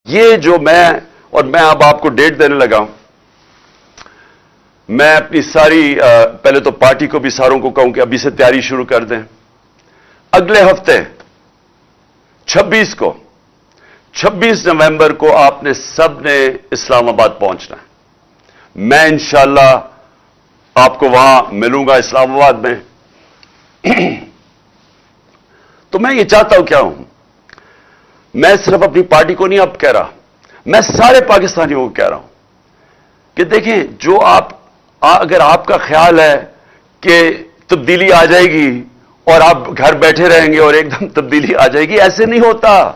یہ جو میں اب آپ کو ڈیٹ دینے لگا ہوں، میں اپنی ساری پہلے تو پارٹی کو بھی ساروں کو کہوں کہ ابھی سے تیاری شروع کر دیں. اگلے ہفتے 26 نومبر کو آپ نے سب نے اسلام آباد پہنچنا ہے. میں انشاءاللہ آپ کو وہاں ملوں گا اسلام آباد میں. تو میں یہ چاہتا ہوں کیا ہوں، میں صرف اپنی پارٹی کو نہیں اب کہہ رہا، میں سارے پاکستانیوں کو کہہ رہا ہوں کہ دیکھیں، جو اگر آپ کا خیال ہے کہ تبدیلی آ جائے گی اور آپ گھر بیٹھے رہیں گے اور ایک دم تبدیلی آ جائے گی، ایسے نہیں ہوتا.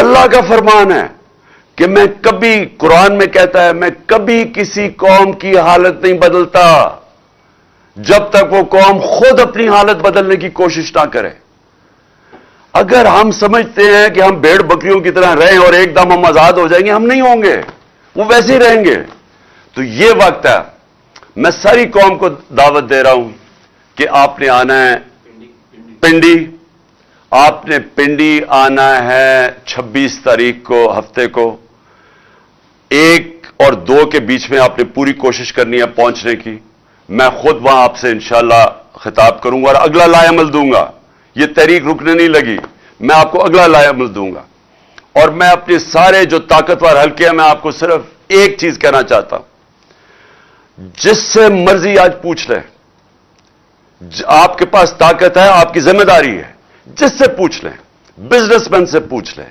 اللہ کا فرمان ہے کہ میں کبھی، قرآن میں کہتا ہے، میں کبھی کسی قوم کی حالت نہیں بدلتا جب تک وہ قوم خود اپنی حالت بدلنے کی کوشش نہ کرے. اگر ہم سمجھتے ہیں کہ ہم بھیڑ بکریوں کی طرح رہیں اور ایک دم ہم آزاد ہو جائیں گے، ہم نہیں ہوں گے، وہ ویسے ہی رہیں گے. تو یہ وقت ہے، میں ساری قوم کو دعوت دے رہا ہوں کہ آپ نے آنا ہے پنڈی. آپ نے پنڈی آنا ہے 26 تاریخ کو، ہفتے کو. 1 اور 2 کے بیچ میں آپ نے پوری کوشش کرنی ہے پہنچنے کی. میں خود وہاں آپ سے انشاءاللہ خطاب کروں گا اور اگلا لائے عمل دوں گا. یہ تحریک رکنے نہیں لگی، میں آپ کو اگلا لائے عمل دوں گا. اور میں اپنے سارے جو طاقتور حلقے ہیں، میں آپ کو صرف ایک چیز کہنا چاہتا ہوں، جس سے مرضی آج پوچھ لیں، آپ کے پاس طاقت ہے، آپ کی ذمہ داری ہے، جس سے پوچھ لیں، بزنس مین سے پوچھ لیں،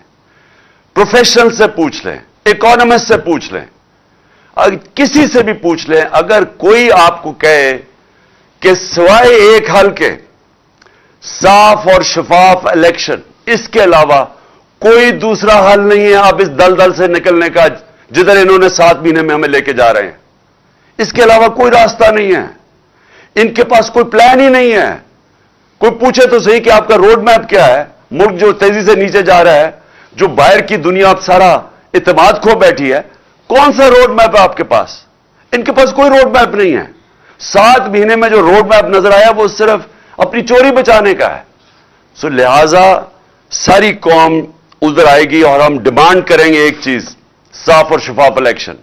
پروفیشنل سے پوچھ لیں، اکانومسٹ سے پوچھ لیں، کسی سے بھی پوچھ لیں. اگر کوئی آپ کو کہے کہ سوائے ایک حل کے، صاف اور شفاف الیکشن، اس کے علاوہ کوئی دوسرا حل نہیں ہے اب اس دلدل سے نکلنے کا جدھر انہوں نے 7 مہینے میں ہمیں لے کے جا رہے ہیں، اس کے علاوہ کوئی راستہ نہیں ہے. ان کے پاس کوئی پلان ہی نہیں ہے. کوئی پوچھے تو صحیح کہ آپ کا روڈ میپ کیا ہے؟ ملک جو تیزی سے نیچے جا رہا ہے، جو باہر کی دنیا اب سارا اعتماد کھو بیٹھی ہے، کون سا روڈ میپ ہے آپ کے پاس؟ ان کے پاس کوئی روڈ میپ نہیں ہے. 7 مہینے میں جو روڈ میپ نظر آیا وہ صرف اپنی چوری بچانے کا ہے. سو لہذا ساری قوم ادھر آئے گی اور ہم ڈیمانڈ کریں گے ایک چیز، صاف اور شفاف الیکشن.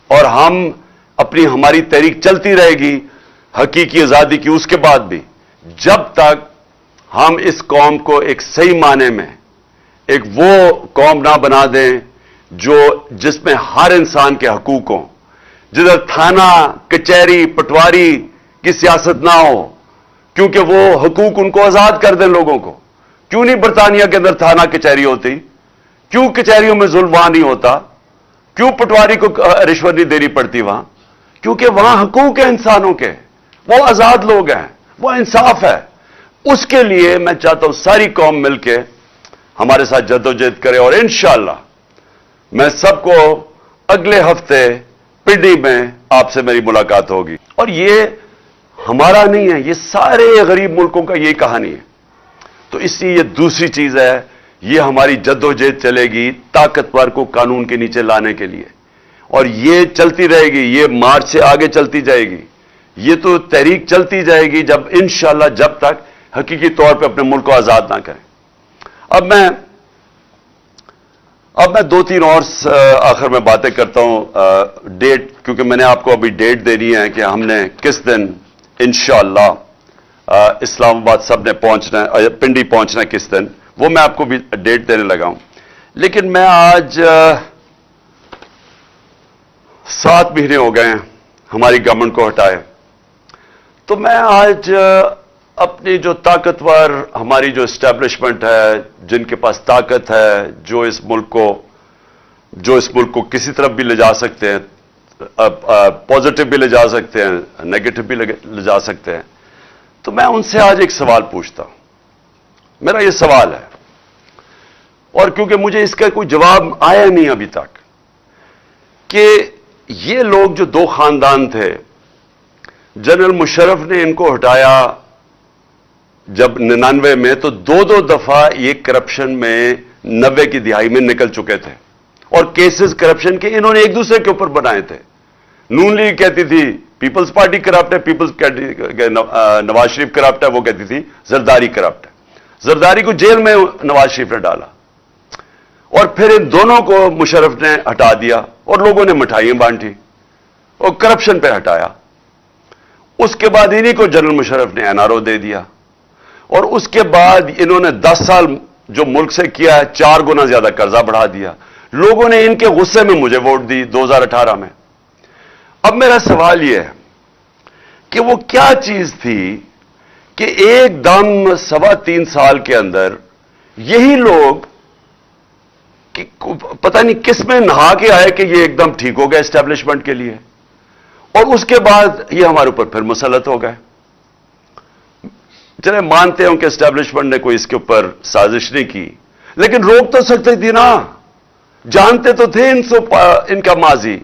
اور ہماری تحریک چلتی رہے گی حقیقی آزادی کی اس کے بعد بھی، جب تک ہم اس قوم کو ایک صحیح معنی میں ایک وہ قوم نہ بنا دیں جس میں ہر انسان کے حقوق ہوں، جدھر تھانہ، کچہری، پٹواری کی سیاست نہ ہو. کیونکہ وہ حقوق ان کو آزاد کر دیں لوگوں کو. کیوں نہیں برطانیہ کے اندر تھانہ کچہری ہوتی؟ کیوں کچہریوں میں ظلم وہاں نہیں ہوتا؟ کیوں پٹواری کو رشوت نہیں دینی پڑتی وہاں؟ کیونکہ وہاں حقوق ہیں انسانوں کے، وہ آزاد لوگ ہیں، وہ انصاف ہے. اس کے لیے میں چاہتا ہوں ساری قوم مل کے ہمارے ساتھ جدوجہد کرے. اور انشاءاللہ میں سب کو اگلے ہفتے پنڈی میں آپ سے میری ملاقات ہوگی. اور یہ ہمارا نہیں ہے، یہ سارے غریب ملکوں کا یہ کہانی ہے. تو اس لیے یہ دوسری چیز ہے، یہ ہماری جدوجہد چلے گی طاقتور کو قانون کے نیچے لانے کے لیے. اور یہ چلتی رہے گی، یہ مارچ سے آگے چلتی جائے گی. یہ تو تحریک چلتی جائے گی جب انشاءاللہ، جب تک حقیقی طور پہ اپنے ملک کو آزاد نہ کریں. اب میں 2-3 اور آخر میں باتیں کرتا ہوں. ڈیٹ، کیونکہ میں نے آپ کو ابھی ڈیٹ دینی ہے کہ ہم نے کس دن انشاءاللہ اسلام آباد سب نے پہنچنا ہے، پنڈی پہنچنا ہے کس دن، وہ میں آپ کو بھی ڈیٹ دینے لگا ہوں. لیکن میں آج 7 مہینے ہو گئے ہیں ہماری گورنمنٹ کو ہٹائے. تو میں آج اپنی جو طاقتور ہماری جو اسٹیبلشمنٹ ہے، جن کے پاس طاقت ہے، جو اس ملک کو کسی طرف بھی لے جا سکتے ہیں، پازیٹو بھی لے جا سکتے ہیں، نیگیٹو بھی لے جا سکتے ہیں، تو میں ان سے آج ایک سوال پوچھتا ہوں. میرا یہ سوال ہے، اور کیونکہ مجھے اس کا کوئی جواب آیا نہیں ابھی تک، کہ یہ لوگ جو 2 خاندان تھے، جنرل مشرف نے ان کو ہٹایا جب 99 میں، تو 2 دفعہ یہ کرپشن میں 90 کی دہائی میں نکل چکے تھے. اور کیسز کرپشن کے انہوں نے ایک دوسرے کے اوپر بنائے تھے. نون لیگ کہتی تھی پیپلز پارٹی کرپٹ ہے، نواز شریف کرپٹ ہے، وہ کہتی تھی زرداری کرپٹ ہے. زرداری کو جیل میں نواز شریف نے ڈالا. اور پھر ان دونوں کو مشرف نے ہٹا دیا اور لوگوں نے مٹھائیاں بانٹی اور کرپشن پہ ہٹایا. اس کے بعد انہی کو جنرل مشرف نے NRO دے دیا اور اس کے بعد انہوں نے 10 سال جو ملک سے کیا ہے 4 گنا زیادہ قرضہ بڑھا دیا. لوگوں نے ان کے غصے میں مجھے ووٹ دی 2018 میں. اب میرا سوال یہ ہے کہ وہ کیا چیز تھی کہ ایک دم 3.25 سال کے اندر یہی لوگ پتہ نہیں کس میں نہا کے آئے کہ یہ ایک دم ٹھیک ہو گیا اسٹیبلشمنٹ کے لیے اور اس کے بعد یہ ہمارے اوپر پھر مسلط ہو گئے. چلے مانتے ہوں کہ اسٹیبلشمنٹ نے کوئی اس کے اوپر سازش نہیں کی لیکن روک تو سکتے تھی نا. جانتے تو تھے ان کا ماضی.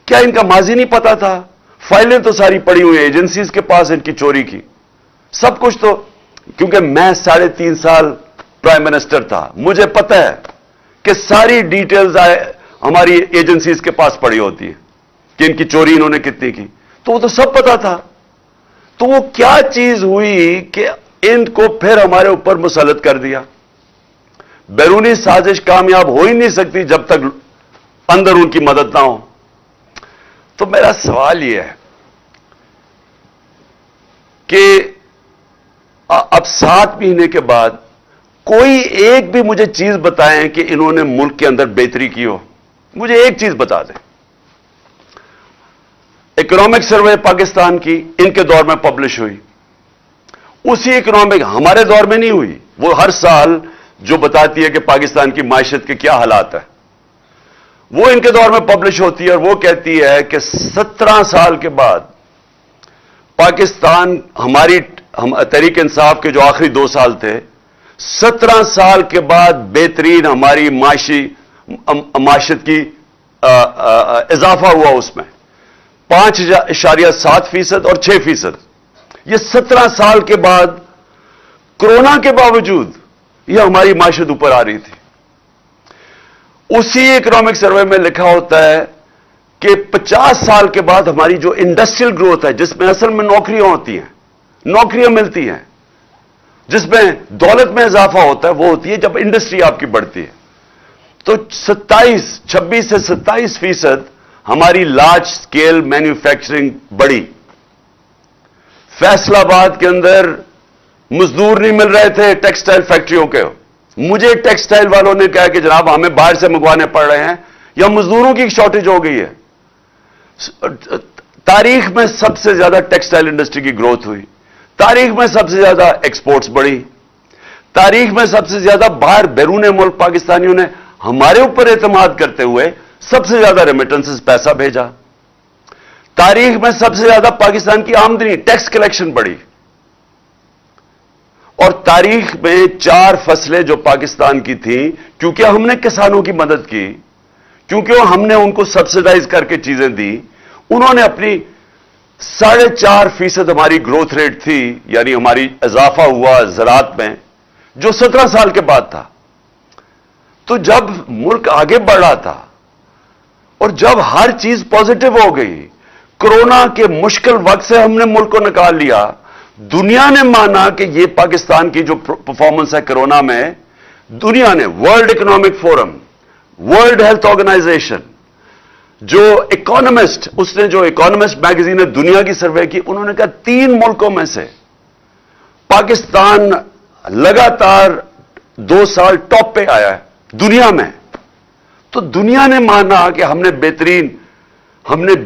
کیا ان کا ماضی نہیں پتا تھا؟ فائلیں تو ساری پڑی ہوئی ہیں ایجنسیز کے پاس ان کی چوری کی سب کچھ. تو کیونکہ میں 3.5 سال پرائم منسٹر تھا مجھے پتا ہے کہ ساری ڈیٹیلز ہماری ایجنسیز کے پاس پڑی ہوتی ہیں کہ ان کی چوری انہوں نے کتنی کی. تو وہ تو سب پتا تھا. تو وہ کیا چیز ہوئی کہ ان کو پھر ہمارے اوپر مسلط کر دیا؟ بیرونی سازش کامیاب ہو ہی نہیں سکتی جب تک اندر ان کی مدد نہ ہو. تو میرا سوال یہ ہے کہ اب 7 مہینے کے بعد کوئی ایک بھی مجھے چیز بتائیں کہ انہوں نے ملک کے اندر بہتری کی ہو. مجھے ایک چیز بتا دیں. اکنامک سروے پاکستان کی ان کے دور میں پبلش ہوئی. اسی اکنامک ہمارے دور میں نہیں ہوئی. وہ ہر سال جو بتاتی ہے کہ پاکستان کی معیشت کے کیا حالات ہیں وہ ان کے دور میں پبلش ہوتی ہے اور وہ کہتی ہے کہ 17 سال کے بعد پاکستان ہماری تحریک انصاف کے جو آخری 2 سال تھے 17 سال کے بعد بہترین ہماری معیشت کی اضافہ ہوا. اس میں 5.7% اور 6%. یہ 17 سال کے بعد کورونا کے باوجود یہ ہماری معیشت اوپر آ رہی تھی. اسی اکنامک سروے میں لکھا ہوتا ہے کہ 50 سال کے بعد ہماری جو انڈسٹریل گروتھ ہے جس میں اصل میں نوکریاں ہوتی ہیں نوکریاں ملتی ہیں جس میں دولت میں اضافہ ہوتا ہے وہ ہوتی ہے جب انڈسٹری آپ کی بڑھتی ہے. تو 26 سے 27% ہماری لارج سکیل مینوفیکچرنگ بڑی. فیصل آباد کے اندر مزدور نہیں مل رہے تھے ٹیکسٹائل فیکٹریوں کے. مجھے ٹیکسٹائل والوں نے کہا کہ جناب ہمیں باہر سے منگوانے پڑ رہے ہیں یا مزدوروں کی شارٹیج ہو گئی ہے. تاریخ میں سب سے زیادہ ٹیکسٹائل انڈسٹری کی گروتھ ہوئی. تاریخ میں سب سے زیادہ ایکسپورٹس بڑھی. تاریخ میں سب سے زیادہ باہر بیرون ملک پاکستانیوں نے ہمارے اوپر اعتماد کرتے ہوئے سب سے زیادہ ریمیٹنسز پیسہ بھیجا. تاریخ میں سب سے زیادہ پاکستان کی آمدنی ٹیکس کلیکشن بڑھی. اور تاریخ میں 4 فصلیں جو پاکستان کی تھیں کیونکہ ہم نے کسانوں کی مدد کی کیونکہ ہم نے ان کو سبسڈائز کر کے چیزیں دی انہوں نے اپنی 4.5% ہماری گروتھ ریٹ تھی یعنی ہماری اضافہ ہوا زراعت میں جو 17 سال کے بعد تھا. تو جب ملک آگے بڑھ رہا تھا اور جب ہر چیز پازیٹو ہو گئی کورونا کے مشکل وقت سے ہم نے ملک کو نکال لیا. دنیا نے مانا کہ یہ پاکستان کی جو پرفارمنس ہے کورونا میں دنیا نے world economic forum world health organization جو اکانومسٹ اس نے جو اکانومسٹ میگزین نے دنیا کی سروے کی انہوں نے کہا 3 ملکوں میں سے پاکستان لگاتار 2 سال ٹاپ پہ آیا ہے دنیا میں. تو دنیا نے مانا کہ ہم نے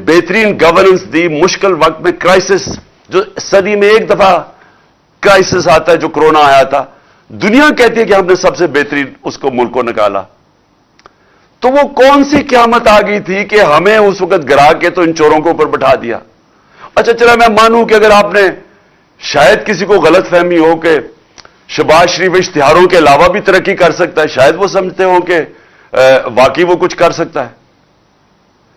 بہترین گورننس دی مشکل وقت میں. کرائسس جو صدی میں ایک دفعہ کرائسس آتا ہے جو کورونا آیا تھا دنیا کہتی ہے کہ ہم نے سب سے بہترین اس کو ملک کو نکالا. تو وہ کون سی قیامت آ گئی تھی کہ ہمیں اس وقت گرا کے تو ان چوروں کو اوپر بٹھا دیا. اچھا چلا میں مانوں کہ اگر آپ نے شاید کسی کو غلط فہمی ہو کہ شہباز شریف اشتہاروں کے علاوہ بھی ترقی کر سکتا ہے شاید وہ سمجھتے ہوں کہ واقعی وہ کچھ کر سکتا ہے.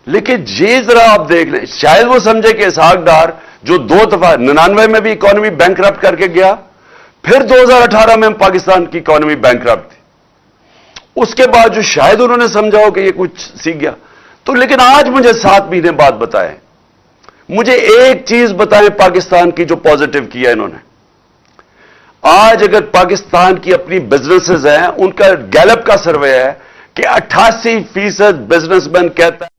لیکن یہ ذرا آپ دیکھ لیں شاید وہ سمجھے کہ اسحاق ڈار جو 2 دفعہ 99 میں بھی اکانومی بینکرپٹ کر کے گیا پھر 2018 میں پاکستان کی اکانومی بینکرپٹ تھی اس کے بعد جو شاید انہوں نے سمجھا ہو کہ یہ کچھ سیکھ گیا. تو لیکن آج مجھے 7 مہینے بعد بتائیں مجھے ایک چیز بتائیں پاکستان کی جو پازیٹو کیا انہوں نے. آج اگر پاکستان کی اپنی بزنسز ہیں، ان کا گیلپ کا سروے ہے کہ 88% بزنس مین کہتا ہے